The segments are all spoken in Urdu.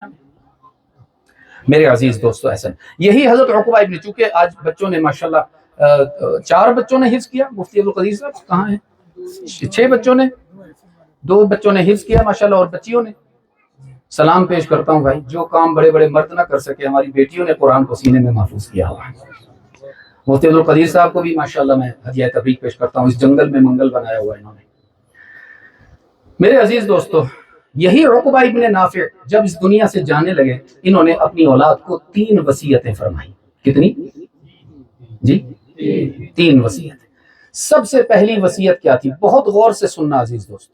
میرے عزیز دوستو ایسا یہی حضرت عقبہ ابن، چونکہ آج بچوں نے ماشاءاللہ 4 بچوں نے حفظ کیا، مفتی عبدالقدیر صاحب کہاں ہیں، 6 بچوں نے، 2 بچوں نے حفظ کیا ماشاءاللہ اور بچیوں نے۔ سلام پیش کرتا ہوں بھائی، جو کام بڑے بڑے مرد نہ کر سکے ہماری بیٹیوں نے قرآن کو سینے میں محفوظ کیا ہوا ہے۔ مفتی عبدالقدیر صاحب کو بھی ماشاءاللہ میں ہدیہ تبریک پیش کرتا ہوں، اس جنگل میں منگل بنایا ہوا انہوں نے۔ میرے عزیز دوستو، یہی عقبہ ابن نافع جب اس دنیا سے جانے لگے، انہوں نے اپنی اولاد کو 3 وصیتیں فرمائی۔ کتنی؟ جی 3 وصیتیں۔ سب سے پہلی وصیت کیا تھی؟ بہت غور سے سننا عزیز دوست،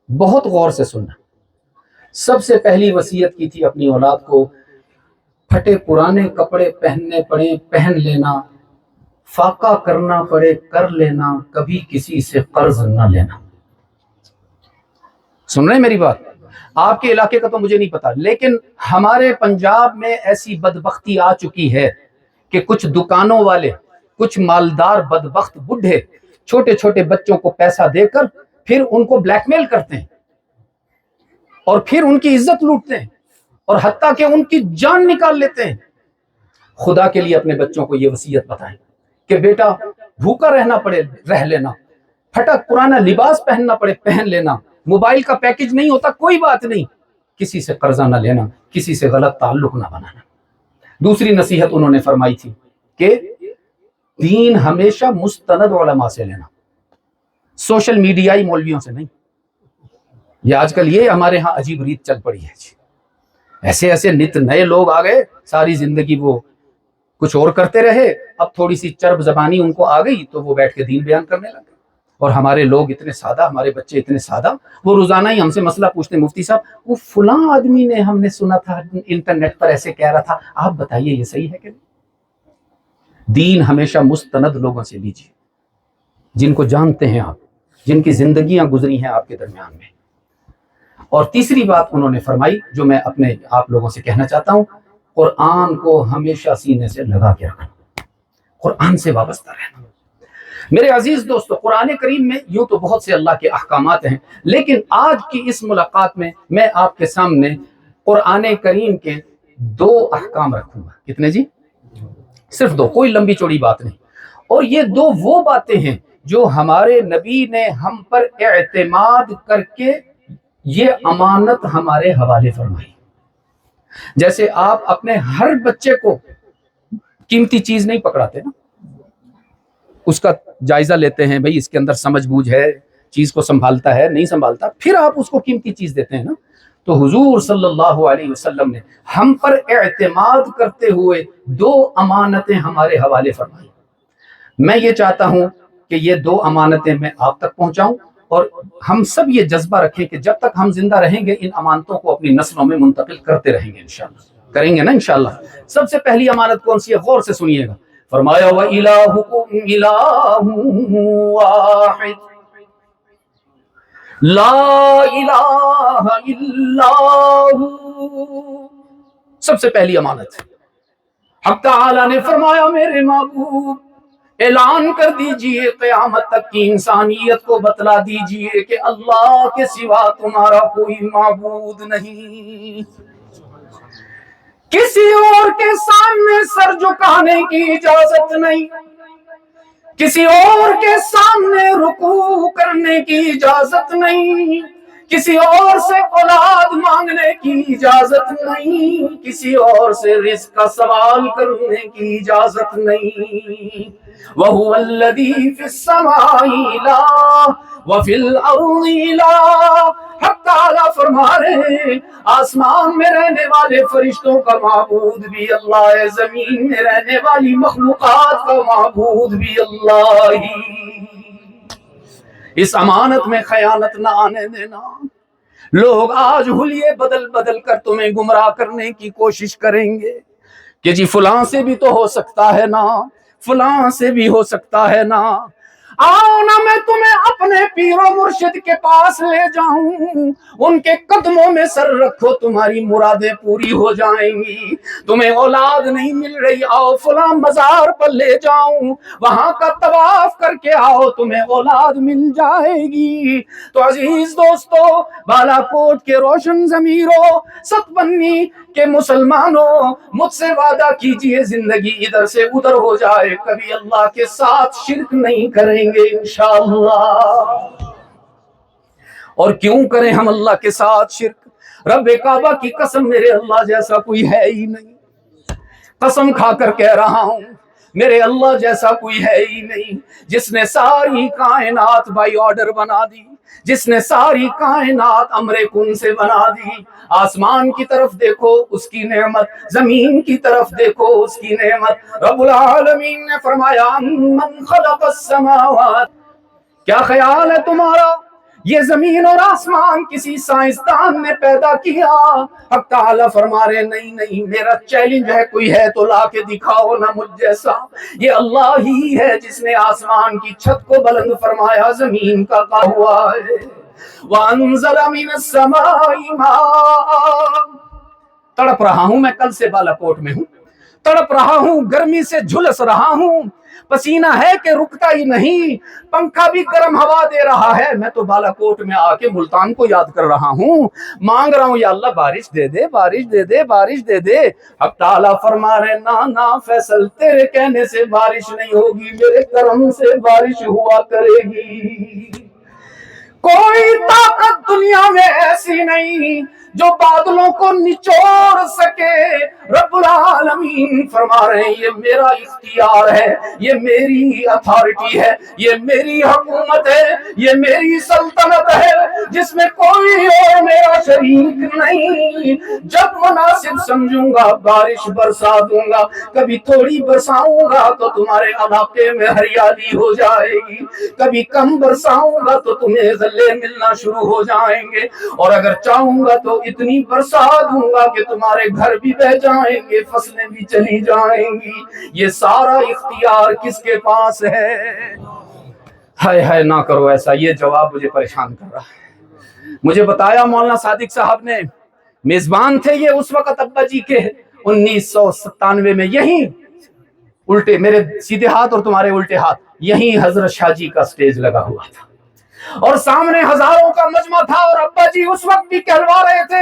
بہت غور سے سننا۔ سب سے پہلی وصیت کی تھی اپنی اولاد کو، پھٹے پرانے کپڑے پہننے پڑے پہن لینا، فاقہ کرنا پڑے کر لینا، کبھی کسی سے قرض نہ لینا۔ سن رہے ہیں میری بات؟ آپ کے علاقے کا تو مجھے نہیں پتا، لیکن ہمارے پنجاب میں ایسی بدبختی آ چکی ہے کہ کچھ دکانوں والے، کچھ مالدار بدبخت بڈھے چھوٹے چھوٹے بچوں کو پیسہ دے کر پھر ان کو بلیک میل کرتے ہیں اور پھر ان کی عزت لوٹتے ہیں اور حتیٰ کہ ان کی جان نکال لیتے ہیں۔ خدا کے لیے اپنے بچوں کو یہ وصیت بتائیں کہ بیٹا بھوکا رہنا پڑے رہ لینا، پھٹا پرانا لباس پہننا پڑے پہن لینا، موبائل کا پیکج نہیں ہوتا کوئی بات نہیں، کسی سے قرضہ نہ لینا، کسی سے غلط تعلق نہ بنانا۔ دوسری نصیحت انہوں نے فرمائی تھی کہ دین ہمیشہ مستند علماء سے لینا، سوشل میڈیائی مولویوں سے نہیں۔ یہ آج کل یہ ہمارے ہاں عجیب ریت چل پڑی ہے جی، ایسے ایسے نت نئے لوگ آ گئے، ساری زندگی وہ کچھ اور کرتے رہے، اب تھوڑی سی چرب زبانی ان کو آ گئی تو وہ بیٹھ کے دین بیان کرنے لگے۔ اور ہمارے لوگ اتنے سادہ، ہمارے بچے اتنے سادہ، وہ روزانہ ہی ہم سے مسئلہ پوچھتے ہیں، مفتی صاحب وہ فلاں آدمی نے ہم نے سنا تھا انٹرنیٹ پر ایسے کہہ رہا تھا، آپ بتائیے یہ صحیح ہے کہ نہیں؟ دین ہمیشہ مستند لوگوں سے لیجیے، جن کو جانتے ہیں آپ، جن کی زندگیاں گزری ہیں آپ کے درمیان میں۔ اور تیسری بات انہوں نے فرمائی جو میں اپنے آپ لوگوں سے کہنا چاہتا ہوں، قرآن کو ہمیشہ سینے سے لگا کے رکھنا، قرآن سے وابستہ رہنا۔ میرے عزیز دوستو، قرآن کریم میں یوں تو بہت سے اللہ کے احکامات ہیں، لیکن آج کی اس ملاقات میں میں آپ کے سامنے قرآن کریم کے 2 احکام رکھوں گا۔ کتنے جی؟ صرف 2، کوئی لمبی چوڑی بات نہیں۔ اور یہ 2 وہ باتیں ہیں جو ہمارے نبی نے ہم پر اعتماد کر کے یہ امانت ہمارے حوالے فرمائی۔ جیسے آپ اپنے ہر بچے کو قیمتی چیز نہیں پکڑاتے نا، اس کا جائزہ لیتے ہیں، بھئی اس کے اندر سمجھ بوجھ ہے، چیز کو سنبھالتا ہے نہیں سنبھالتا، پھر آپ اس کو قیمتی چیز دیتے ہیں نا۔ تو حضور صلی اللہ علیہ وسلم نے ہم پر اعتماد کرتے ہوئے 2 امانتیں ہمارے حوالے فرمائی۔ میں یہ چاہتا ہوں کہ یہ 2 امانتیں میں آپ تک پہنچاؤں، اور ہم سب یہ جذبہ رکھیں کہ جب تک ہم زندہ رہیں گے ان امانتوں کو اپنی نسلوں میں منتقل کرتے رہیں گے، انشاءاللہ کریں گے نا انشاءاللہ۔ سب سے پہلی امانت کون سی ہے؟ غور سے سنیے گا۔ فرمایا وَإِلَٰهُكُمْ إِلَٰهٌ وَاحِدٌ لَا إِلَٰهَ إِلَّا هُوَ۔ سب سے پہلی امانت ہے۔ حق تعالیٰ نے فرمایا میرے محبوب اعلان کر دیجئے، قیامت تک کی انسانیت کو بتلا دیجئے کہ اللہ کے سوا تمہارا کوئی معبود نہیں، کسی اور کے سامنے سر جھکانے کی اجازت نہیں، کسی اور کے سامنے رکوع کرنے کی اجازت نہیں، کسی اور سے اولاد مانگنے کی اجازت نہیں، کسی اور سے رزق کا سوال کرنے کی اجازت نہیں۔ وَهُوَ الَّذِي فِي السَّمَاءِ إِلَٰهٌ وَفِي الْأَرْضِ إِلَٰهٌ۔ حق تعالیٰ فرما رہے ہیں آسمان میں رہنے والے فرشتوں کا معبود بھی اللہ ہے، زمین میں رہنے والی مخلوقات کا معبود بھی اللہ ہی۔ اس امانت میں خیانت نہ آنے دینا۔ لوگ آج حلیے بدل بدل کر تمہیں گمراہ کرنے کی کوشش کریں گے کہ جی فلاں سے بھی تو ہو سکتا ہے نا، فلاں سے بھی ہو سکتا ہے نا۔ آؤ نا میں تمہیں اپنے پیر و مرشد کے پاس لے جاؤں، ان کے قدموں میں سر رکھو، تمہاری مرادیں پوری ہو جائیں گی۔ تمہیں اولاد نہیں مل رہی، آؤ فلاں مزار پر لے جاؤں، وہاں کا طواف کر کے آؤ، تمہیں اولاد مل جائے گی۔ تو عزیز دوستو، بالا کوٹ کے روشن ضمیروں، ستبنی کے مسلمانوں، مجھ سے وعدہ کیجئے زندگی ادھر سے ادھر ہو جائے، کبھی اللہ کے ساتھ شرک نہیں کریں گے انشاءاللہ۔ اور کیوں کریں ہم اللہ کے ساتھ شرک؟ رب کعبہ کی قسم، میرے اللہ جیسا کوئی ہے ہی نہیں، قسم کھا کر کہہ رہا ہوں، میرے اللہ جیسا کوئی ہے ہی نہیں، جس نے ساری کائنات بائی آرڈر بنا دی، جس نے ساری کائنات امر کن سے بنا دی۔ آسمان کی طرف دیکھو اس کی نعمت، زمین کی طرف دیکھو اس کی نعمت۔ رب العالمین نے فرمایا من خلق السماوات، کیا خیال ہے تمہارا یہ زمین اور آسمان کسی سائنسدان نے پیدا کیا؟ حق تعالی فرما رہے نہیں، میرا چیلنج ہے، کوئی ہے تو لا کے دکھاؤ نا مجھ جیسا۔ یہ اللہ ہی ہے جس نے آسمان کی چھت کو بلند فرمایا، زمین کا کہا ہوا ہے وَأَنزَلَ مِنَ السَّمَاءِ مَاءً۔ تڑپ رہا ہوں میں، کل سے بالا کوٹ میں ہوں، تڑپ رہا ہوں، گرمی سے جھلس رہا ہوں، پسینہ ہے کہ رکتا ہی نہیں، پنکھا بھی گرم ہوا دے رہا ہے، میں تو بالا کوٹ میں آ کے ملتان کو یاد کر رہا ہوں، مانگ رہا ہوں یا اللہ بارش دے دے، بارش دے دے، بارش دے دے۔ اب تعالیٰ فرما رہے نا فیصل، تیرے کہنے سے بارش نہیں ہوگی، میرے کرم سے بارش ہوا کرے گی۔ کوئی طاقت دنیا میں ایسی نہیں جو بادلوں کو نچوڑ سکے۔ رب العالمین فرما رہے ہیں یہ میرا اختیار ہے، یہ میری اتھارٹی ہے، یہ میری حکومت ہے، یہ میری سلطنت ہے، جس میں کوئی اور میرا شریک نہیں۔ جب مناسب سمجھوں گا بارش برسا دوں گا، کبھی تھوڑی برساؤں گا تو تمہارے علاقے میں ہریالی ہو جائے گی، کبھی کم برساؤں گا تو تمہیں غلے ملنا شروع ہو جائیں گے، اور اگر چاہوں گا تو اتنی برسا دوں گا کہ تمہارے گھر بھی بہ جائیں گے، فصلیں بھی چلی جائیں گی۔ یہ سارا اختیار کس کے پاس ہے؟ ہائے ہائے نہ کرو ایسا، یہ جواب مجھے پریشان کر رہا ہے۔ مجھے بتایا مولانا صادق صاحب نے، میزبان تھے یہ اس وقت ابا جی کے 1997 میں، یہیں الٹے میرے سیدھے ہاتھ اور تمہارے الٹے ہاتھ، یہیں حضرت شاہ جی کا سٹیج لگا ہوا تھا، اور سامنے ہزاروں کا مجمع تھا، اور ابا جی اس وقت بھی کہلوا رہے تھے،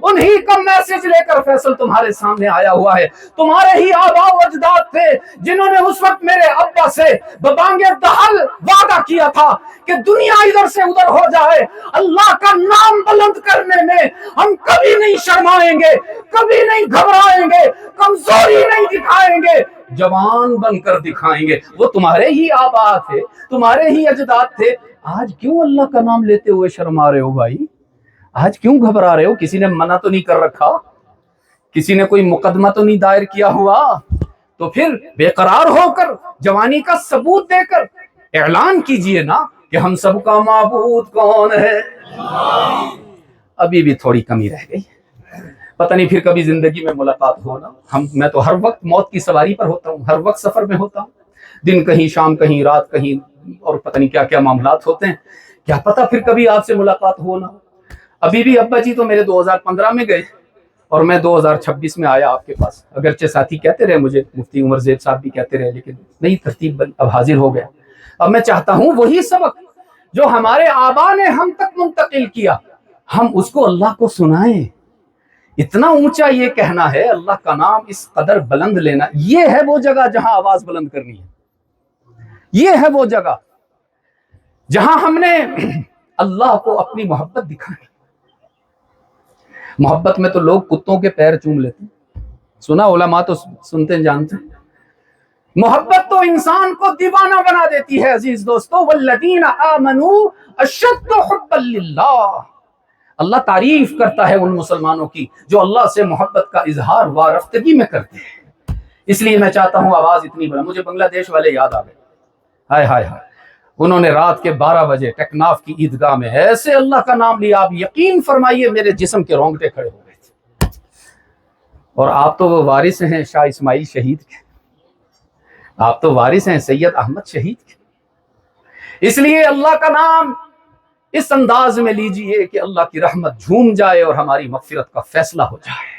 انہی کا میسج لے کر فیصل تمہارے سامنے آیا ہوا ہے۔ تمہارے ہی آباء و اجداد تھے جنہوں نے اس وقت میرے ابا سے ببانگ دہل وعدہ کیا تھا کہ دنیا ادھر سے ادھر ہو جائے، اللہ کا نام بلند کرنے میں ہم کبھی نہیں شرمائیں گے، کبھی نہیں گھبرائیں گے، کمزوری نہیں دکھائیں گے، جوان بن کر دکھائیں گے۔ وہ تمہارے ہی آباء تھے، تمہارے ہی اجداد تھے۔ آج کیوں اللہ کا نام لیتے ہوئے شرما رہے ہو بھائی؟ آج کیوں گھبرا رہے ہو؟ کسی نے منع تو نہیں کر رکھا، کسی نے کوئی مقدمہ تو نہیں دائر کیا ہوا؟ تو پھر بے قرار ہو کر جوانی کا ثبوت دے کر اعلان کیجئے نا کہ ہم سب کا معبود کون ہے۔ ابھی بھی تھوڑی کمی رہ گئی، پتہ نہیں پھر کبھی زندگی میں ملاقات ہونا۔ میں تو ہر وقت موت کی سواری پر ہوتا ہوں، ہر وقت سفر میں ہوتا ہوں، دن کہیں، شام کہیں، رات کہیں، اور پتہ نہیں کیا کیا معاملات ہوتے ہیں، کیا پتہ پھر کبھی آپ سے ملاقات ہونا۔ ابھی بھی ابا جی تو میرے 2015 میں گئے، اور میں 2026 میں آیا آپ کے پاس، اگرچہ ساتھی کہتے رہے مجھے، مفتی عمر زید صاحب بھی کہتے رہے، لیکن نئی ترتیب اب حاضر ہو گیا۔ اب میں چاہتا ہوں وہی سبق جو ہمارے آبا نے ہم تک منتقل کیا، ہم اس کو اللہ کو سنائیں۔ اتنا اونچا یہ کہنا ہے، اللہ کا نام اس قدر بلند لینا، یہ ہے وہ جگہ جہاں آواز بلند کرنی ہے، یہ ہے وہ جگہ جہاں ہم نے اللہ کو اپنی محبت دکھانی۔ محبت میں تو لوگ کتوں کے پیر چوم لیتے ہیں، سنا، علماء تو سنتے ہیں، جانتے ہیں۔ محبت تو انسان کو دیوانہ بنا دیتی ہے عزیز دوستو۔ والذین آمنوا اشد حبا للہ، اللہ تعریف کرتا ہے ان مسلمانوں کی جو اللہ سے محبت کا اظہار وارفتگی میں کرتے ہیں۔ اس لیے میں چاہتا ہوں آواز اتنی بلند، مجھے بنگلہ دیش والے یاد آ گئے، ہائے ہائے ہائے، انہوں نے رات کے 12 بجے ٹیکناف کی عیدگاہ میں ایسے اللہ کا نام لیا، آپ یقین فرمائیے میرے جسم کے رونگٹے کھڑے ہو گئے تھے۔ اور آپ تو وہ وارث ہیں شاہ اسماعیل شہید کے، آپ تو وارث ہیں سید احمد شہید کے۔ اس لیے اللہ کا نام اس انداز میں لیجئے کہ اللہ کی رحمت جھوم جائے اور ہماری مغفرت کا فیصلہ ہو جائے،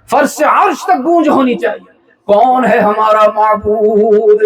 فرش سے عرش تک گونج ہونی چاہیے، کون ہے ہمارا معبود؟